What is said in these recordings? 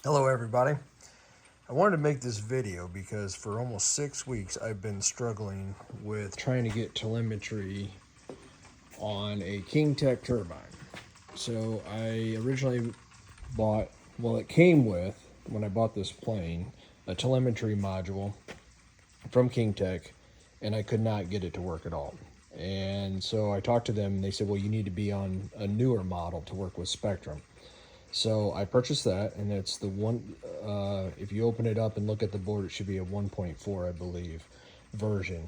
Hello everybody. I wanted to make this video because for almost 6 weeks I've been struggling with trying to get telemetry on a King Tech turbine. So I originally bought, well it came with, when I bought this plane, a telemetry module from King Tech, and I could not get it to work at all. And so I talked to them and they said, well, you need to be on a newer model to work with Specktrum. So I purchased that, and it's the one, if you open it up and look at the board, it should be a 1.4, I believe, version.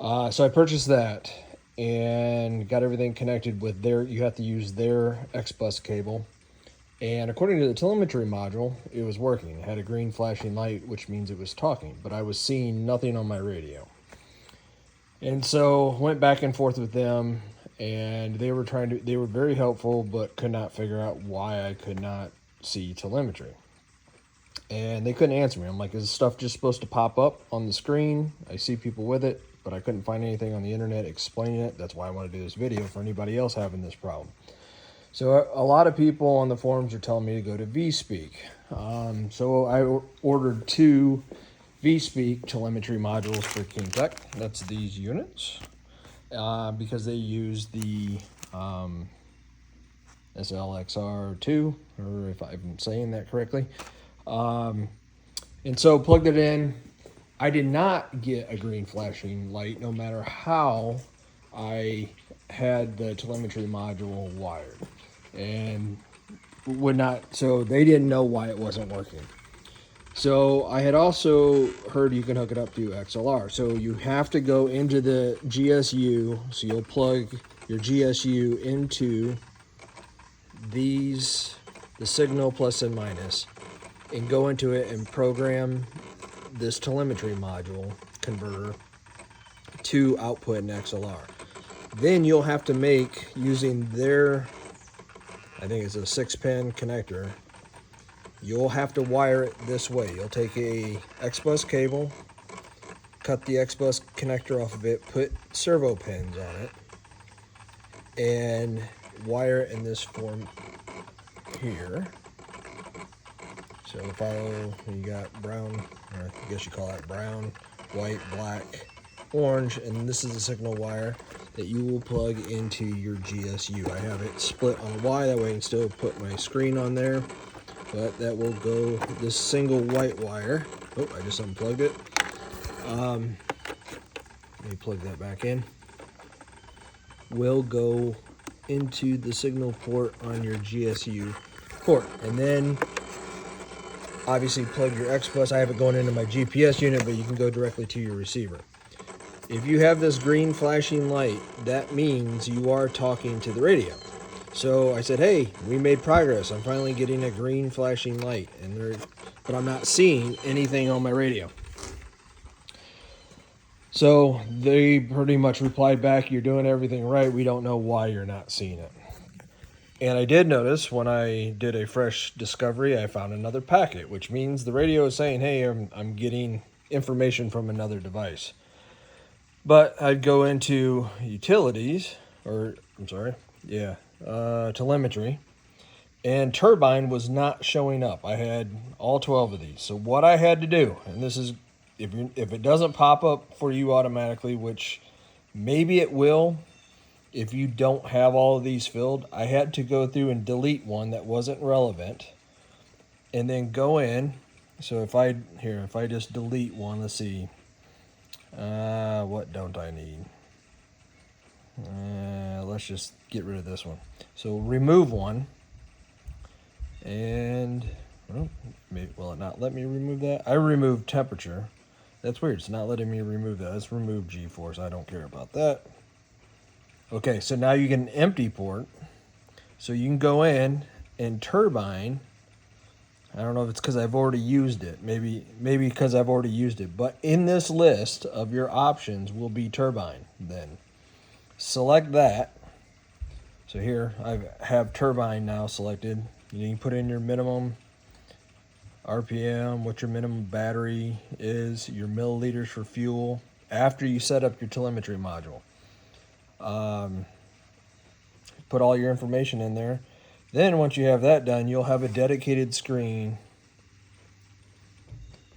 So I purchased that and got everything connected with their, you have to use their X-Bus cable. And according to the telemetry module, it was working. It had a green flashing light, which means it was talking, but I was seeing nothing on my radio. And so went back and forth with them, and they were very helpful, but could not figure out why I could not see telemetry. And they couldn't answer me. I'm like, is this stuff just supposed to pop up on the screen? I see people with it, but I couldn't find anything on the internet explaining it. That's why I want to do this video for anybody else having this problem. So a lot of people on the forums are telling me to go to vSpeak. So I ordered two vSpeak telemetry modules for King Tech. That's these units, because they use the SLXR2, or if I'm saying that correctly. And so plugged it in. I did not get a green flashing light no matter how I had the telemetry module wired, and would not, so they didn't know why it wasn't working. So I had also heard you can hook it up to XLR. So you have to go into the GSU. So you'll plug your GSU into these, the signal plus and minus, and go into it and program this telemetry module converter to output an XLR. Then you'll have to make, using their, I think it's a 6-pin connector, you'll have to wire it this way. You'll take a X-Bus cable, cut the X-Bus connector off of it, put servo pins on it, and wire it in this form here. So follow, you got brown, or I guess you call that brown, white, black, orange, and this is the signal wire that you will plug into your GSU. I have it split on a Y, that way I can still put my screen on there. But that will go, this single white wire, oh, I just unplugged it. Let me plug that back in. Will go into the signal port on your GSU port. And then obviously plug your X-Bus. I have it going into my GPS unit, but you can go directly to your receiver. If you have this green flashing light, that means you are talking to the radio. So I said, hey, we made progress. I'm finally getting a green flashing light, but I'm not seeing anything on my radio. So they pretty much replied back, you're doing everything right. We don't know why you're not seeing it. And I did notice when I did a fresh discovery, I found another packet, which means the radio is saying, hey, I'm getting information from another device. But I'd go into utilities, telemetry, and Turbine was not showing up. I had all 12 of these. So what I had to do, and this is, if it doesn't pop up for you automatically, which maybe it will if you don't have all of these filled, I had to go through and delete one that wasn't relevant, and then go in. So if I just delete one, let's see, what don't I need? Let's just get rid of this one. So remove one, and well, maybe will it not let me remove that? I removed temperature. That's weird. It's not letting me remove that. Let's remove G-force. I don't care about that. Okay, so now you get an empty port. So you can go in and Turbine. I don't know if it's because I've already used it. Maybe because I've already used it. But in this list of your options will be Turbine then. Select that. So here I have Turbine now selected. You can put in your minimum RPM, what your minimum battery is, your milliliters for fuel, after you set up your telemetry module. Put all your information in there. Then once you have that done, you'll have a dedicated screen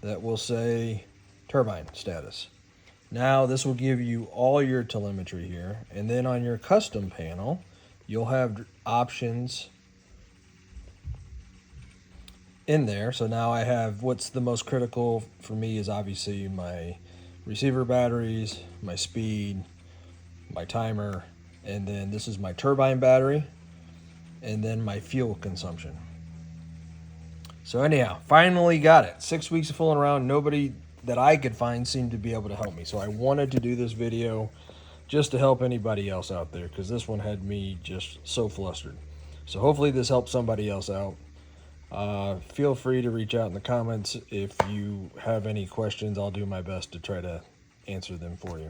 that will say turbine status. Now this will give you all your telemetry here, and then on your custom panel you'll have options in there. So now I have what's the most critical for me is obviously my receiver batteries, my speed, my timer, and then this is my turbine battery, and then my fuel consumption. So anyhow, finally got it. 6 weeks of fooling around. Nobody that I could find seemed to be able to help me. So I wanted to do this video just to help anybody else out there, because this one had me just so flustered. So hopefully this helps somebody else out. Feel free to reach out in the comments if you have any questions. I'll do my best to try to answer them for you.